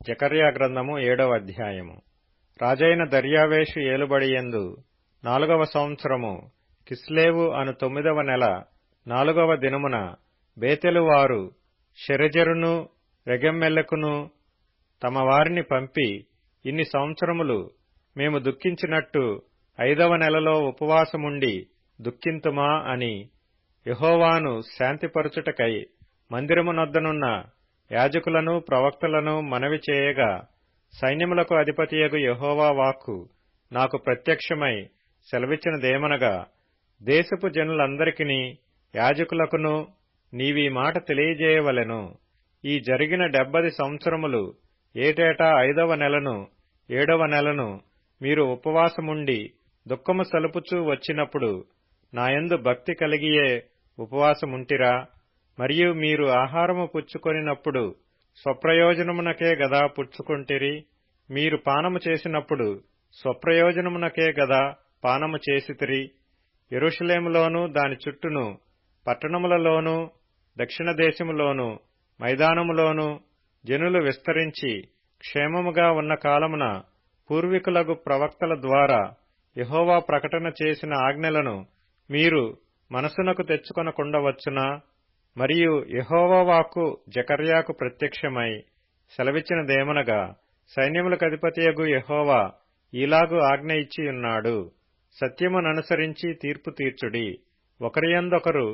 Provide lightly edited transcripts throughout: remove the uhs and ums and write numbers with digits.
జకర్యా గ్రంథము 7వ అధ్యాయము. రాజైన దర్యావేషు ఏలుబడియందు 4వ సంవత్సరము కిస్లేవు అను 9వ నెల 4వ దినమున బేతెలు వారు షెరెజెరును రెగెమ్మెలెకును తమ వారిని పంపి, ఇన్ని సంవత్సరములు మేము దుఃఖించినట్టు 5వ నెలలో ఉపవాసముండి దుఃఖింతుమా అని యెహోవాను శాంతిపరచుటకై మందిరమునొద్దనున్న యాజకులను ప్రవక్తలను మనవి చేయగా, సైన్యములకు అధిపతియగు యెహోవా వాక్కు నాకు ప్రత్యక్షమై సెలవిచ్చినదేమనగా, దేశపు జనులందరికిని యాజకులకును నీవీ మాట తెలియజేయవలెను. ఈ జరిగిన 70 సంవత్సరములు ఏటేటా 5వ నెలను 7వ నెలను మీరు ఉపవాసముండి దుఃఖము సలుపుచూ వచ్చినప్పుడు నాయందు భక్తి కలిగియే ఉపవాసముంటిరా? మరియు మీరు ఆహారము పుచ్చుకొనినప్పుడు స్వప్రయోజనమునకే గదా పుచ్చుకొంటిరి? మీరు పానము చేసినప్పుడు స్వప్రయోజనమునకే గదా పానము చేసితిరి? యెరూషలేములోను దాని చుట్టూను పట్టణములలోను దక్షిణ దేశములోను మైదానములోను జనులు విస్తరించి క్షేమముగా ఉన్న కాలమున పూర్వీకులగు ప్రవక్తల ద్వారా యెహోవా ప్రకటన చేసిన ఆజ్ఞలను మీరు మనసునకు తెచ్చుకొనకుండవచ్చునా? మరియు యెహోవా వాక్కు జకర్యాకు ప్రత్యక్షమై సెలవిచ్చినదేమనగా, సైన్యములకధిపతియగు యెహోవా ఈలాగు ఆజ్ఞ ఇచ్చియున్నాడు. సత్యముననుసరించి తీర్పు తీర్చుడి. ఒకరియందొకరు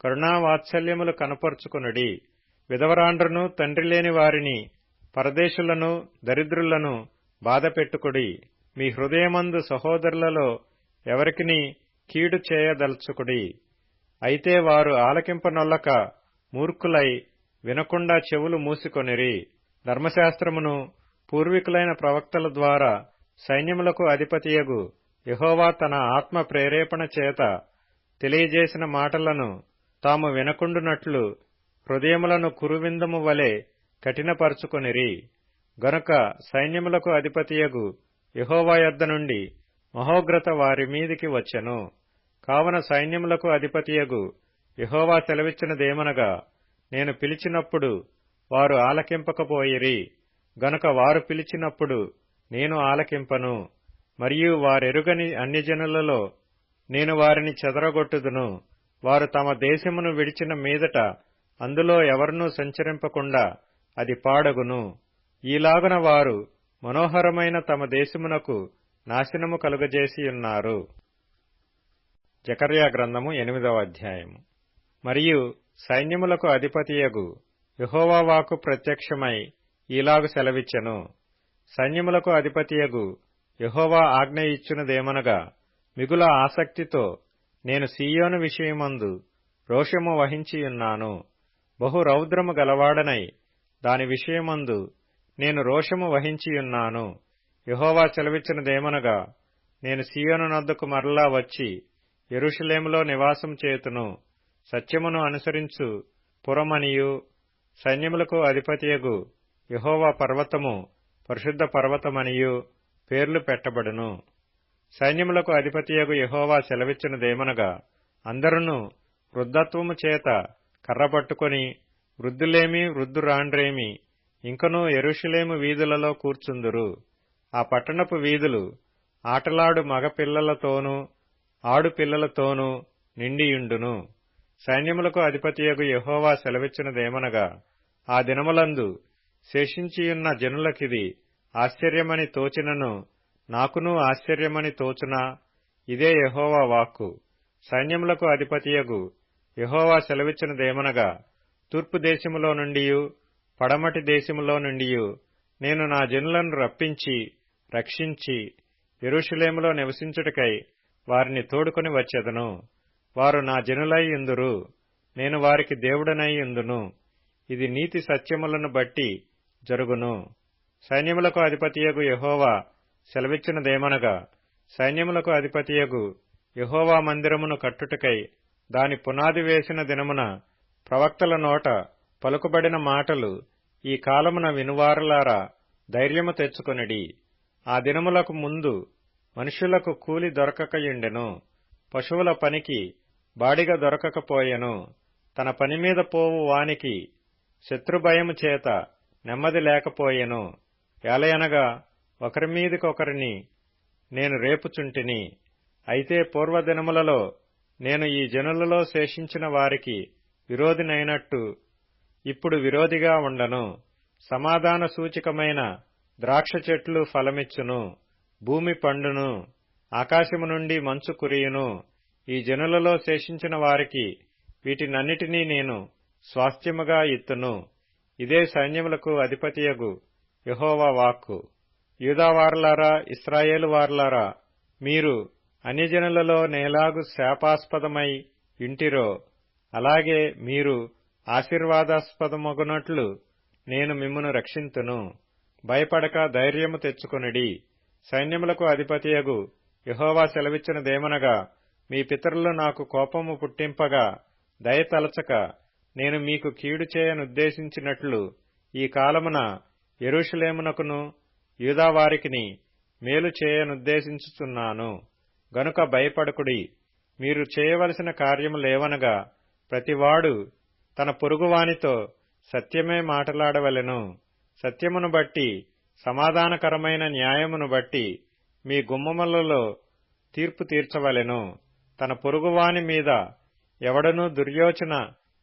కరుణావాత్సల్యములు కనపరుచుకొనుడి. విధవరాండ్రును తండ్రిలేని వారిని పరదేశులను దరిద్రులను బాధపెట్టుకుడి. మీ హృదయమందు సహోదరులలో ఎవరికిని కీడు చేయదలుచుకుడి. అయితే వారు ఆలకింపనొల్లక మూర్ఖులై వినకుండా చెవులు మూసికొనిరి. ధర్మశాస్త్రమును పూర్వీకులైన ప్రవక్తల ద్వారా సైన్యములకు అధిపతియగు యెహోవా తన ఆత్మ ప్రేరేపణ చేత తెలియజేసిన మాటలను తాము వినకుండునట్లు హృదయములను కురువిందము వలె కఠినపరుచుకొనిరి. గనుక సైన్యములకు అధిపతియగు యెహోవా యొద్ద నుండి మహోగ్రత వారి మీదికి వచ్చెను. కావున సైన్యములకు అధిపతియగు యెహోవా సెలవిచ్చినదేమనగా, నేను పిలిచినప్పుడు వారు ఆలకింపకపోయిరి. గనుక వారు పిలిచినప్పుడు నేను ఆలకింపను. మరియు వారెరుగని అన్యజనులలో నేను వారిని చెదరగొట్టుదును. వారు తమ దేశమును విడిచిన మీదట అందులో ఎవరినూ సంచరింపకుండా అది పాడగును. ఈలాగున వారు మనోహరమైన తమ దేశమునకు నాశనము కలుగజేసియున్నారు. జకర్యా గ్రంథము 8వ అధ్యాయము. మరియు సైన్యములకు అధిపతియగు యెహోవా వాక్కు ప్రత్యక్షమై ఈలాగు సెలవిచ్చెను. సైన్యములకు అధిపతియగు యెహోవా ఆజ్ఞ ఇచ్చునదేమనగా, మిగుల ఆసక్తితో నేను సీయోను విషయమందు రోషము వహించియున్నాను. బహు రౌద్రము గలవాడనై దాని విషయమందు నేను రోషము వహించియున్నాను. యెహోవా సెలవిచ్చినదేమనగా, నేను సీయోను నొద్దకు మరలా వచ్చి యెరూషలేములో నివాసం చేతును. సత్యమును అనుసరించు పురమనియు సైన్యములకు అధిపతియగు యెహోవా పర్వతము పరిశుద్ధ పర్వతమనియు పేర్లు పెట్టబడును. సైన్యములకు అధిపతియగు యెహోవా సెలవిచ్చినదేమనగా, అందరును వృద్ధత్వము చేత కర్రపట్టుకొని వృద్ధులేమి వృద్ధురాండ్రేమి ఇంకనూ యెరూషలేము వీధులలో కూర్చుందురు. ఆ పట్టణపు వీధులు ఆటలాడు మగపిల్లలతోనూ ఆడుపిల్లలతోనూ నిండియుండును. సైన్యములకు అధిపతియగు యెహోవా సెలవిచ్చినదేమనగా, ఆ దినములందు శేషించియున్న జనులకిది ఆశ్చర్యమని తోచినను నాకునూ ఆశ్చర్యమని తోచునా? ఇదే యెహోవా వాక్కు. సైన్యములకు అధిపతియగు యెహోవా సెలవిచ్చినదేమనగా, తూర్పు దేశములో నుండియు పడమటి దేశములో నుండియు నేను నా జనులను రప్పించి రక్షించి యెరూషలేములో నివసించుటకై వారిని తోడుకొని వచ్చెదను. వారు నా జనులై యుందురు. నేను వారికి దేవుడనై యుందును. ఇది నీతి సత్యములను బట్టి జరుగును. సైన్యములకు అధిపతియగు యెహోవా సెలవిచ్చినదేమనగా, సైన్యములకు అధిపతియగు యెహోవా మందిరమును కట్టుటకై దాని పునాది వేసిన దినమున ప్రవక్తల నోట పలుకుబడిన మాటలు ఈ కాలమున వినువారలారా ధైర్యము తెచ్చుకొనిడి. ఆ దినములకు ముందు మనుష్యులకు కూలి దొరకకయుండెను. పశువుల పనికి బాడిగ దొరకకపోయెను. తన పనిమీద పోవు వానికి శత్రుభయము చేత నెమ్మది లేకపోయెను. ఏలయనగా ఒకరి మీదికొకరిని నేను రేపుచుంటిని. అయితే పూర్వదినములలో నేను ఈ జనులలో శేషించిన వారికి విరోధినైనట్టు ఇప్పుడు విరోధిగా ఉండను. సమాధాన సూచకమైన ద్రాక్ష చెట్లు ఫలమిచ్చును, భూమి పండును, ఆకాశము నుండి మంచు కురియును. ఈ జనులలో శేషించిన వారికి వీటినన్నిటినీ నేను స్వాస్థ్యముగా ఇత్తును. ఇదే సైన్యములకు అధిపతియగు యెహోవా వాక్కు. యూదావారలారా, ఇశ్రాయేలు వారలారా, మీరు అన్యజనులలో నేలాగు శాపాస్పదమై ఇంటిరో అలాగే మీరు ఆశీర్వాదాస్పదమగునట్లు నేను మిమ్మును రక్షింతును. భయపడక ధైర్యము తెచ్చుకొనుడి. సైన్యములకు అధిపతియగు యెహోవా సెలవిచ్చినదేమనగా, మీ పితరులు నాకు కోపము పుట్టింపగా దయతలచక నేను మీకు కీడు చేయనుద్దేశించినట్లు ఈ కాలమున యెరూషలేమునకును యూదావారికిని మేలు చేయనుద్దేశించుచున్నాను. గనుక భయపడకుడి. మీరు చేయవలసిన కార్యములేవనగా, ప్రతివాడు తన పొరుగువానితో సత్యమే మాటలాడవలెను. సత్యమును బట్టి, సమాధానకరమైన న్యాయమును బట్టి మీ గుమ్మములలో తీర్పు తీర్చవలెను. తన పొరుగువాని మీద ఎవడనూ దుర్యోచన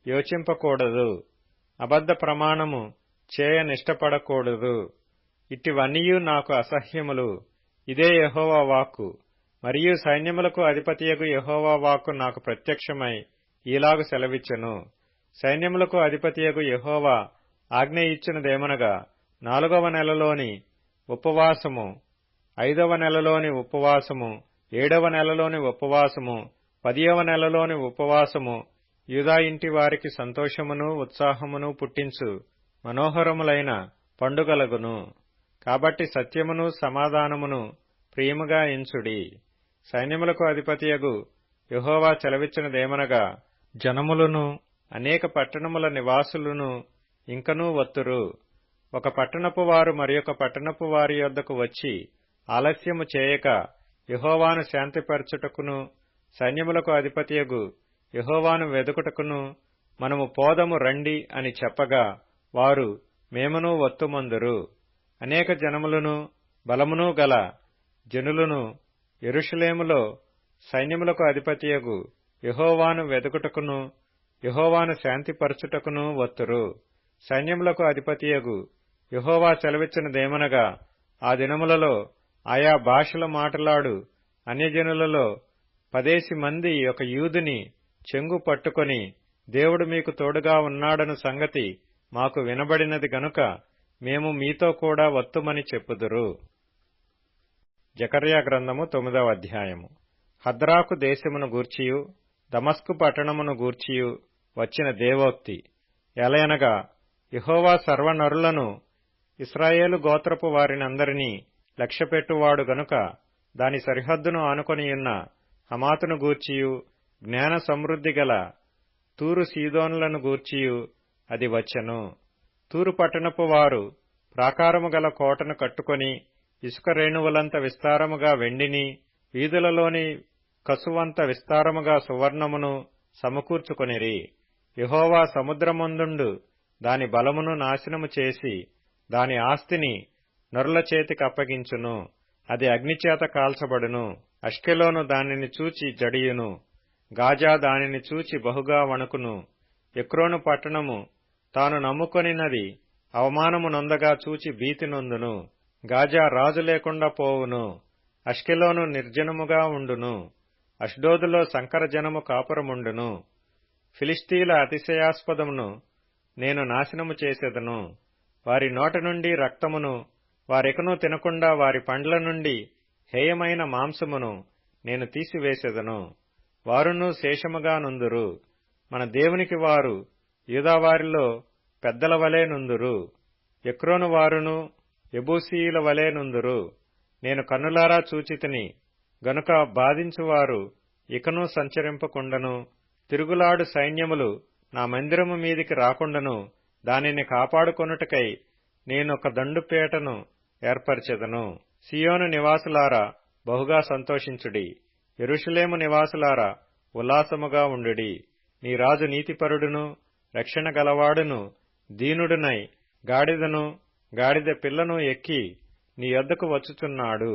యోచింపకూడదు. అబద్ధ ప్రమాణము చేయనిష్టపడకూడదు. ఇట్టివన్నీయు నాకు అసహ్యములు. ఇదే యెహోవా వాక్కు. మరియు సైన్యములకు అధిపతియగు యెహోవా వాక్కు నాకు ప్రత్యక్షమై ఈలాగు సెలవిచ్చెను. సైన్యములకు అధిపతియగు యెహోవా ఆజ్ఞ ఇచ్చినదేమనగా, 4వ నెలలోని ఉపవాసము, 5వ నెలలోని ఉపవాసము, 7వ నెలలోని ఉపవాసము, 10వ నెలలోని ఉపవాసము యూదా ఇంటి వారికి సంతోషమును ఉత్సాహమును పుట్టించు మనోహరములైన పండుగలగును. కాబట్టి సత్యమును సమాధానమును ప్రియముగా ఎంచుడి. సైన్యములకు అధిపతియగు యెహోవా సెలవిచ్చినదేమనగా, జనములను అనేక పట్టణముల నివాసులను ఇంకనూ వత్తురు. ఒక పట్టణపు వారు మరియొక పట్టణపు వారి యొద్దకు వచ్చి ఆలస్యము చేయక యెహోవాను శాంతిపరచుటకును సైన్యములకు అధిపతియగు యెహోవాను వెదుకుటకును మనము పోదము రండి అని చెప్పగా వారు మేమును వత్తుమందురు. అనేక జనములను బలమును గల జనులను యెరూషలేములో సైన్యములకు అధిపతియగు యెహోవాను వెదుకుటకును యెహోవాను శాంతిపరచుటకును వత్తురు. సైన్యములకు అధిపతియగు యెహోవా సెలవిచ్చినదేమనగా, ఆ దినములలో ఆయా భాషలు మాటలాడు అన్యజనులలో 10 మంది ఒక యూదుని చెంగు పట్టుకొని, దేవుడు మీకు తోడుగా ఉన్నాడను సంగతి మాకు వినబడినది గనుక మేము మీతో కూడా వత్తుమని చెప్పుదురు. జకర్యా గ్రంథము 9వ అధ్యాయము. హద్రాకు దేశమును గూర్చియు దమస్కు పట్టణమును గూర్చియు వచ్చిన దేవోక్తి. ఎలయనగా, యెహోవా సర్వనరులను ఇశ్రాయేలు గోత్రపు వారినందరినీ లక్ష్యపెట్టువాడు గనుక దాని సరిహద్దును ఆనుకొనియున్న హమాతును గూర్చియు జ్ఞాన సమృద్ధి గల తూరు సీదోనులను గూర్చియు అది వచ్చెను. తూరు పట్టణపు వారు ప్రాకారము గల కోటను కట్టుకొని ఇసుక రేణువులంత విస్తారముగా వెండిని, వీధులలోని కసువంత విస్తారముగా సువర్ణమును సమకూర్చుకొనిరి. యెహోవా సముద్రమందుండు దాని బలమును నాశనము చేసి దాని ఆస్తిని నరుల చేతికి అప్పగించును. అది అగ్నిచేత కాల్చబడును. అష్కెలోను దానిని చూచి జడియును. గాజా దానిని చూచి బహుగా వణుకును. ఎక్రోను పట్టణము తాను నమ్ముకొనినది అవమానము నొందగా చూచి భీతి నొందును. గాజా రాజు లేకుండా పోవును. అష్కెలోను నిర్జనముగా ఉండును. అష్డోదులో సంకరజనము కాపురముండును. ఫిలిష్తీల అతిశయాస్పదమును నేను నాశనము చేసేదను. వారి నోట నుండి రక్తమును వారెకనూ తినకుండా వారి పండ్ల నుండి హేయమైన మాంసమును నేను తీసివేసేదను. వారును శేషముగా నుందురు. మన దేవునికి వారు యూదావారిలో పెద్దల వలె నుందురు. ఎక్రోను వారును యెబూసీయుల వలె నుందురు. నేను కన్నులారా చూచితిని గనుక బాధించువారు ఇకను సంచరింపకుండను. తిరుగులాడు సైన్యములు నా మందిరము మీదికి రాకుండను. దానిని కాపాడుకొనుటకై నేనొక దండుపేటను ఏర్పరచెదను. సియోను నివాసులారా బహుగా సంతోషించుడి. యెరూషలేము నివాసులారా ఉల్లాసముగా ఉండుడి. నీ రాజు నీతిపరుడును రక్షణ గలవాడును దీనుడునై గాడిదను గాడిద పిల్లను ఎక్కి నీ యొద్దకు వచ్చుచున్నాడు.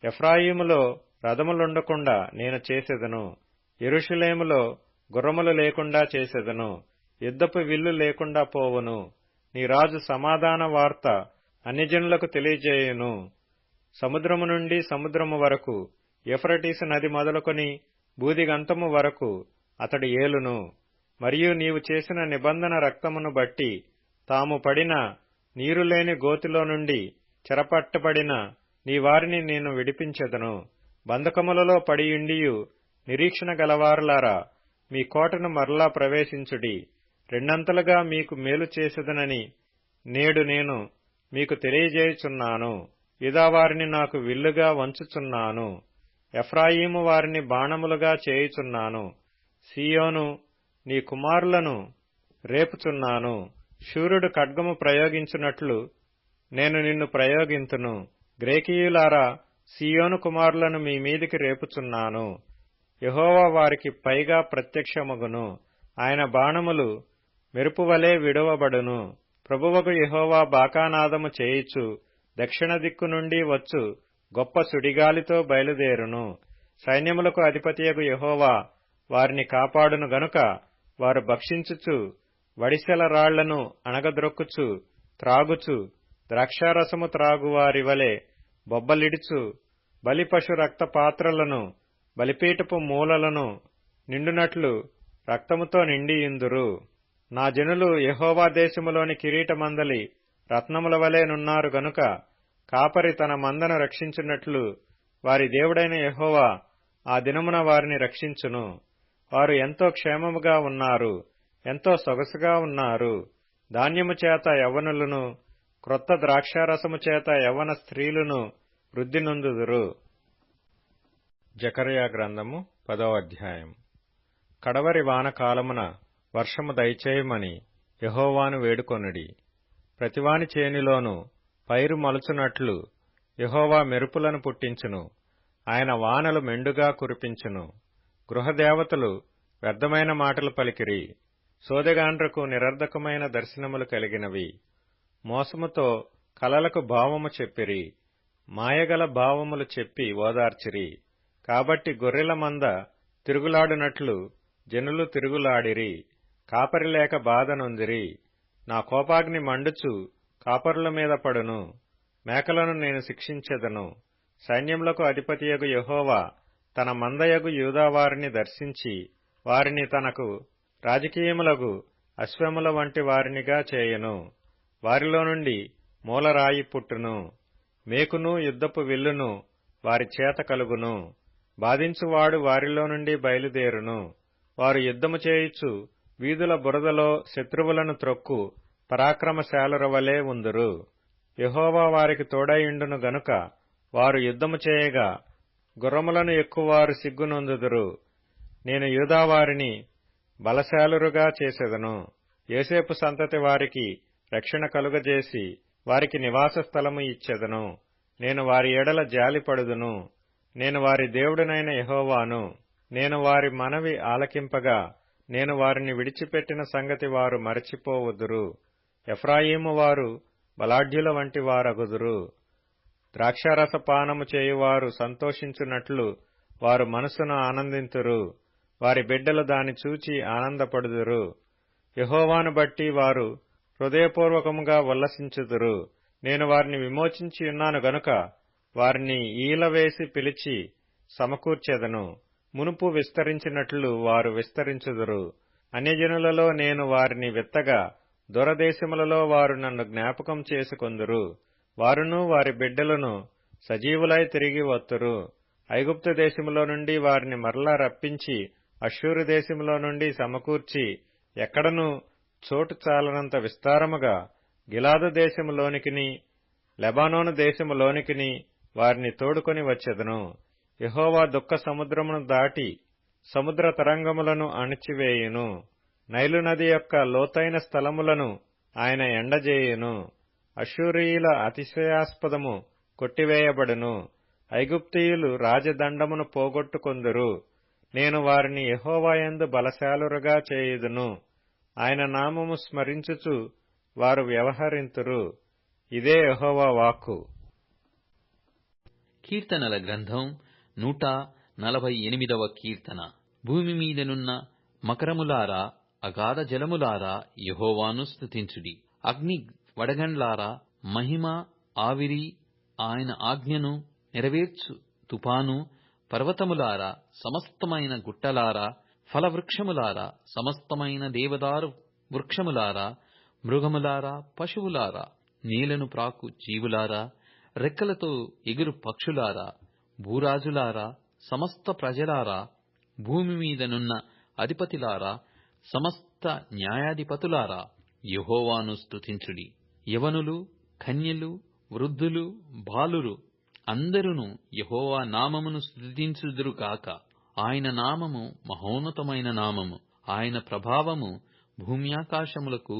ఎఫ్రాయిములో రథములుండకుండా నేను చేసెదను, యెరూషలేములో గుర్రములు లేకుండా చేసెదను, యుద్ధపు విల్లు లేకుండా పోవును. నీ రాజు సమాధాన వార్త అన్యజనులకు తెలియజేయును. సముద్రము నుండి సముద్రము వరకు, యూఫ్రటీసు నది మొదలుకొని బూదిగంతము వరకు అతడు ఏలును. మరియు నీవు చేసిన నిబంధన రక్తమును బట్టి తాము పడిన నీరులేని గోతిలో నుండి చెరపట్టబడిన నీ వారిని నేను విడిపించెదను. బంధకములలో పడియుండియు నిరీక్షణ గలవారులారా, మీ కోటను మరలా ప్రవేశించుడి. రెండంతలుగా మీకు మేలు చేసేదనని నేడు నేను మీకు తెలియజేయుచున్నాను. యూదా వారిని నాకు విల్లుగా వంచుచున్నాను, ఎఫ్రాయిము వారిని బాణములుగా చేయుచున్నాను. సీయోను, నీ కుమారులను రేపుచున్నాను. శూరుడు ఖడ్గము ప్రయోగించున్నట్లు నేను నిన్ను ప్రయోగింతును. గ్రేకీయులారా, సీయోను కుమారులను మీ మీదికి రేపుచున్నాను. యెహోవా వారికి పైగా ప్రత్యక్షమగును, ఆయన బాణములు మెరుపువలే విడువబడును. ప్రభువగు యెహోవా బాకానాదము చేయిచు దక్షిణ దిక్కు నుండి వచ్చు గొప్ప సుడిగాలితో బయలుదేరును. సైన్యములకు అధిపతియగు యెహోవా వారిని కాపాడును గనుక వారు భక్షించుచు వడిసెల రాళ్లను అణగద్రొక్కుచు త్రాగుచు ద్రాక్షారసము త్రాగువారివలే బొబ్బలిడుచు బలిపశు రక్త పాత్రలను బలిపీఠపు మూలలను నిండునట్లు రక్తముతో నిండియుందురు. నా జనులు యెహోవా దేశములోని కిరీటమందలి రత్నముల వలె నున్నారు గనుక కాపరి తన మందను రక్షించున్నట్లు వారి దేవుడైన యెహోవా ఆ దినమున వారిని రక్షించును. వారు ఎంతో క్షేమముగా ఉన్నారు, ఎంతో సొగసుగా ఉన్నారు. ధాన్యము చేత యవ్వనులను, క్రొత్త ద్రాక్షారసము చేత యవ్వన స్త్రీలను వృద్ధి నొందుదురు. జకర్యా గ్రంథము 10వ అధ్యాయం. కడవరి వానకాలమున వర్షము దయచేయమని యెహోవాను వేడుకొనుడి. ప్రతివాని చేనిలోను పైరు మొలచునట్లు యెహోవా మెరుపులను పుట్టించును, ఆయన వానలు మెండుగా కురిపించును. గృహదేవతలు వ్యర్థమైన మాటలు పలికిరి, సోదెగాండ్రకు నిరర్ధకమైన దర్శనములు కలిగినవి. మోసముతో కలలకు భావము చెప్పిరి, మాయగల భావములు చెప్పి ఓదార్చిరి. కాబట్టి గొర్రెల మంద తిరుగులాడునట్లు జనులు తిరుగులాడిరి, కాపరి లేక బాధ నొందిరి. నా కోపాగ్ని మండుచు కాపరుల మీద పడును, మేకలను నేను శిక్షించెదను. సైన్యములకు అధిపతియగు యెహోవా తన మందయగు యూదావారిని దర్శించి వారిని తనకు రాజకీయములగు అశ్వముల వంటి వారినిగా చేయను. వారిలో నుండి మూలరాయి పుట్టును, మేకును యుద్ధపు విల్లును వారి చేత కలుగును. బాధించువాడు వారిలో నుండి బయలుదేరును. వారు యుద్ధము చేయుచు వీధుల బురదలో శత్రువులను త్రొక్కు పరాక్రమశాలుర వలె ఉందురు. యెహోవా వారికి తోడైయుండును గనుక వారు యుద్ధము చేయగా గుర్రములను ఎక్కువారు సిగ్గునొందుదురు. నేను యూదావారిని బలశాలురుగా చేసెదను. యోసేపు సంతతి వారికి రక్షణ కలుగజేసి వారికి నివాస స్థలము ఇచ్చెదను. నేను వారి ఎడల జాలిపడుదును. నేను వారి దేవుడనైన యెహోవాను. నేను వారి మనవి ఆలకింపగా నేను వారిని విడిచిపెట్టిన సంగతి వారు మరచిపోవుదురు. ఎఫ్రాయిము వారు బలాఢ్యుల వంటి వారగుదురు. ద్రాక్షారసపానము చేయువారు సంతోషించున్నట్లు వారు మనసును ఆనందింతురు. వారి బిడ్డలు దాని చూచి ఆనందపడుదురు. యెహోవాను బట్టి వారు హృదయపూర్వకముగా ఉల్లసించుదురు. నేను వారిని విమోచించి ఉన్నాను గనుక వారిని ఈలవేసి పిలిచి సమకూర్చెదను. మునుపు విస్తరించినట్లు వారు విస్తరించుదురు. అన్యజనులలో నేను వారిని విత్తగా దూరదేశములలో వారు నన్ను జ్ఞాపకం చేసుకొందురు. వారును వారి బిడ్డలను సజీవులై తిరిగి వత్తురు. ఐగుప్తు దేశములో నుండి వారిని మరలా రప్పించి అష్షూరు దేశములో నుండి సమకూర్చి ఎక్కడనూ చోటు చాలనంత విస్తారముగా గిలాదు దేశములోనికిని లెబానోను దేశములోనికిని వారిని తోడుకొని వచ్చెదను. యెహోవా దుఃఖ సముద్రమును దాటి సముద్ర తరంగములను అణిచివేయును. నైలు నది యొక్క లోతైన స్థలములను ఆయన ఎండజేయును. అష్షూరీయుల అతిశయాస్పదము కొట్టివేయబడును. ఐగుప్తీయులు రాజదండమును పోగొట్టుకొందురు. నేను వారిని యెహోవాయందు బలశాలురుగా చేయుదును. ఆయన నామము స్మరించుచు వారు వ్యవహరింతురు. ఇదే యెహోవా వాక్కు. కీర్తనల గ్రంథం 148వ కీర్తన. భూమి మీదనున్న మకరములారా, అగాధ జలములారా, యెహోవాను స్తుతించుడి. అగ్ని వడగండ్లారా, మహిమ, ఆవిరి, ఆయన ఆజ్ఞను నెరవేర్చు తుపాను, పర్వతములారా, సమస్తమైన గుట్టలారా, ఫలవృక్షములారా, సమస్తమైన దేవదారు వృక్షములారా, మృగములారా, పశువులారా, నేలను ప్రాకు జీవులారా, రెక్కలతో ఎగురు పక్షులారా, భూరాజులారా, సమస్త ప్రజలారా, భూమి మీదనున్న అధిపతిలారా, సమస్త న్యాయాధిపతులారా, యెహోవాను స్తుతించుడి. యవనులు, కన్యలు, వృద్ధులు, బాలురు అందరును యెహోవా నామమును స్తుతించుదురుగాక. ఆయన నామము మహోన్నతమైన నామము. ఆయన ప్రభావము భూమ్యాకాశములకు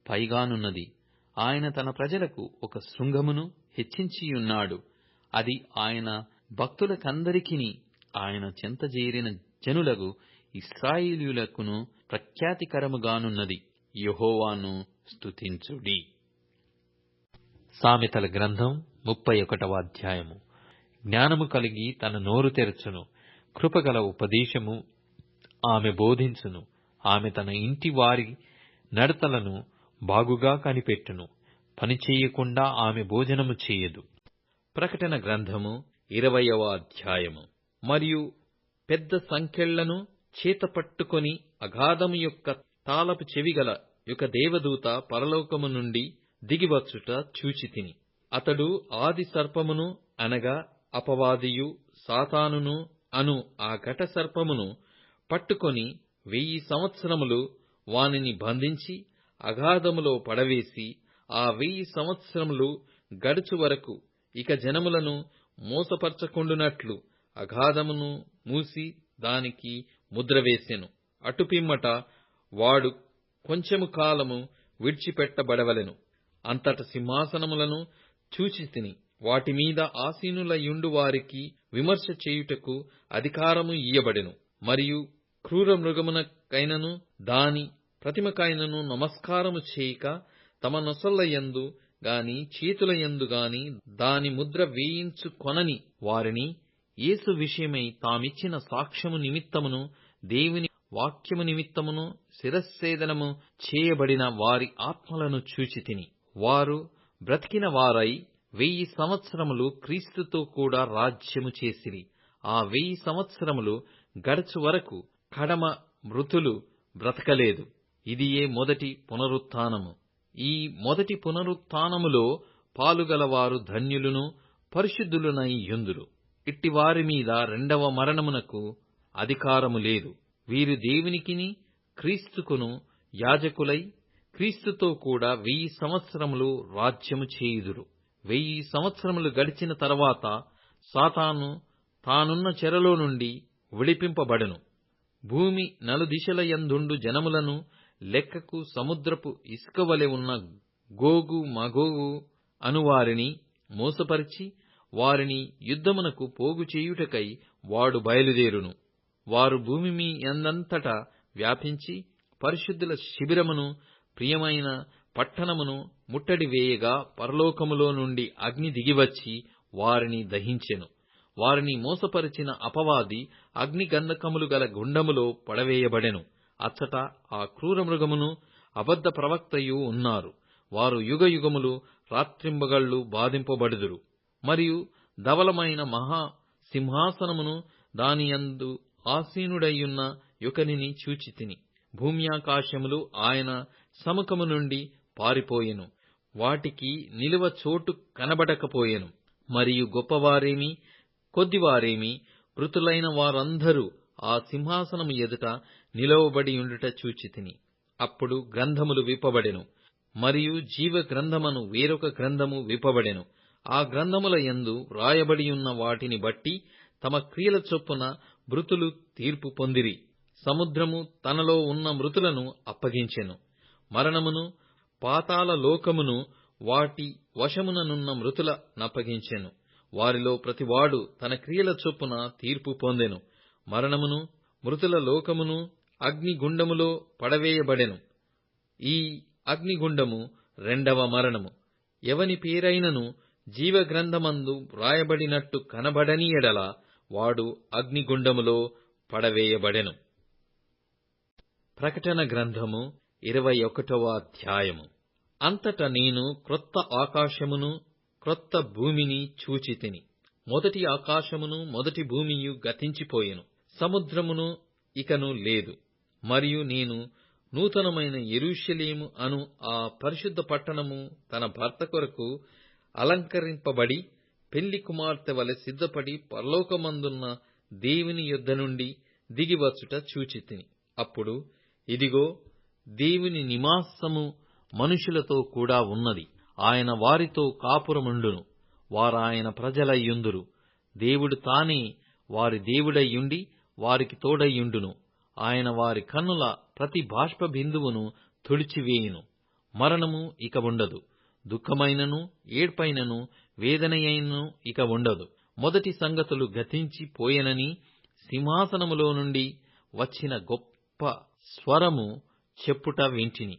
పైగానున్నది. ఆయన తన ప్రజలకు ఒక శృంగమును హెచ్చించియున్నాడు. అది ఆయన భక్తులకందరికిని, ఆయన చెంతజేరిన జనులకు ఇశ్రాయేలీయులకును ప్రఖ్యాతికరముగానున్నది. యెహోవాను స్తుతించుడి. సామెతల గ్రంథం 31వ అధ్యాయము. జ్ఞానము కలిగి తన నోరు తెరచును, కృపగల ఉపదేశము ఆమె బోధించును. ఆమె తన ఇంటి వారి నడతలను బాగుగా కనిపెట్టును. పని చేయకుండా ఆమె భోజనము చేయదు. ప్రకటన గ్రంథము 20వ అధ్యాయము. మరియు పెద్ద సంకెళ్లను చేతపట్టుకొని అగాధము యొక్క తాళపు చెవిగల యొక్క దేవదూత పరలోకము నుండి దిగివచ్చుట చూచితిని. అతడు ఆది సర్పమును అనగా అపవాదియు సాతానును అను ఆ ఘట సర్పమును పట్టుకొని 1000 సంవత్సరములు వానిని బంధించి అగాధములో పడవేసి, ఆ 1000 సంవత్సరములు గడుచు వరకు ఇక జనములను మోసపరచకుండునట్లు అగాధమును మూసి దానికి ముద్ర వేసెను. అటుపిమ్మట వాడు కొంచెము కాలము విడిచిపెట్టబడవలెను. అంతట సింహాసనములను చూచితిని. వాటి మీద ఆసీనులయుండు వారికి విమర్శ చేయుటకు అధికారము ఇయ్యబడెను. మరియు క్రూర మృగమునకైనను దాని ప్రతిమకైనను నమస్కారము చేయక, తమ నొసళ్ళయందు గాని చేతులయందు గాని దాని ముద్ర వేయించుకొనని వారిని, యేసు విషయమై తామిచ్చిన సాక్ష్యము నిమిత్తమును దేవుని వాక్యము నిమిత్తమును శిరచ్ఛేదనము చేయబడిన వారి ఆత్మలను చూచితిని. వారు బ్రతికిన వారై 1000 సంవత్సరములు క్రీస్తుతో కూడా రాజ్యము చేసిరి. ఆ 1000 సంవత్సరములు గడచు వరకు కడమ మృతులు బ్రతకలేదు. ఇదియే మొదటి పునరుత్థానము. ఈ మొదటి పునరుత్థానములో పాలుగలవారు ధన్యులును పరిశుద్ధులునై యుందురు. ఇట్టి వారి మీద రెండవ మరణమునకు అధికారము లేదు. వీరు దేవునికిని క్రీస్తుకును యాజకులై క్రీస్తుతో కూడా 1000 సంవత్సరములు రాజ్యము చేయుదురు. 1000 సంవత్సరములు గడిచిన తరువాత సాతాను తానున్న చెరలో నుండి విడిపింపబడెను. భూమి నలుదిశలయందుండు జనములను లెక్కకు సముద్రపు ఇసుకవలె ఉన్న గోగు మగోగు అనువారిని మోసపరిచి వారిని యుద్ధమునకు పోగు చేయుటకై వాడు బయలుదేరును. వారు భూమి మీదందంతటా వ్యాపించి పరిశుద్ధుల శిబిరమును ప్రియమైన పట్టణమును ముట్టడి వేయగా, పరలోకములో నుండి అగ్ని దిగివచ్చి వారిని దహించెను. వారిని మోసపరిచిన అపవాది అగ్ని గంధకములు గల గుండములో పడవేయబడెను. అచ్చట ఆ క్రూర మృగమును అబద్ధ ప్రవక్తయు ఉన్నారు. వారు యుగయుగములు రాత్రింబగళ్ళు బాధింపబడుదురు. మరియు ధవలమైన మహా సింహాసనమును దానియందు ఆసీనుడయ్యున్న యొకనిని చూచితిని. భూమ్యాకాశములు ఆయన సముఖము నుండి పారిపోయెను. వాటికి నిలువ చోటు కనబడకపోయెను. మరియు గొప్పవారేమి కొద్దివారేమి మృతులైన వారందరూ ఆ సింహాసనము ఎదుట నిలవబడియుండుట చూచితిని. అప్పుడు గ్రంథములు విప్పబడెను. మరియు జీవ గ్రంథమను వేరొక గ్రంథము విప్పబడెను. ఆ గ్రంథముల యందు వ్రాయబడియున్న వాటిని బట్టి తమ క్రియల చొప్పున మృతులు తీర్పు పొందిరి. సముద్రము తనలో ఉన్న మృతులను అప్పగించెను. మరణమును పాతాళ లోకమును వాటి వశముననున్న మృతుల నప్పగించెను. వారిలో ప్రతివాడు తన క్రియల చొప్పున తీర్పు పొందెను. మరణమును మృతుల లోకమును అగ్నిగుండములో పడవేయబడెను. ఈ అగ్నిగుండము రెండవ మరణము. ఎవని పేరైనను జీవగ్రంథమందు వ్రాయబడినట్టు కనబడని ఎడల వాడు అగ్నిగుండములో పడవేయబడెను. ప్రకటన గ్రంథము 21వ అధ్యాయము. అంతట నేను క్రొత్త ఆకాశమును క్రొత్త భూమిని చూచితిని. మొదటి ఆకాశమును మొదటి భూమియు గతించిపోయెను, సముద్రమును ఇకను లేదు. మరియు నేను నూతనమైన యెరూషలేము అను ఆ పరిశుద్ధ పట్టణము తన భర్త కొరకు అలంకరింపబడి పెళ్లి కుమార్తె వలె సిద్ధపడి పరలోకమందున్న దేవుని యొద్ద నుండి దిగివచ్చుట చూచితిని. అప్పుడు ఇదిగో, దేవుని నివాసము మనుషులతో కూడా ఉన్నది. ఆయన వారితో కాపురముండును, వారాయన ప్రజలయ్యుందురు. దేవుడు తానే వారి దేవుడయ్యుండి వారికి తోడయ్యుండును. ఆయన వారి కన్నుల ప్రతి బాష్ప బిందువును తుడిచివేయును. మరణము ఇక ఉండదు, దుఃఖమైనను ఏడ్పైనను వేదనయైనను ఇక ఉండదు. మొదటి సంగతులు గతించి పోయెనని సింహాసనములో నుండి వచ్చిన గొప్ప స్వరము చెప్పుట వింటిని.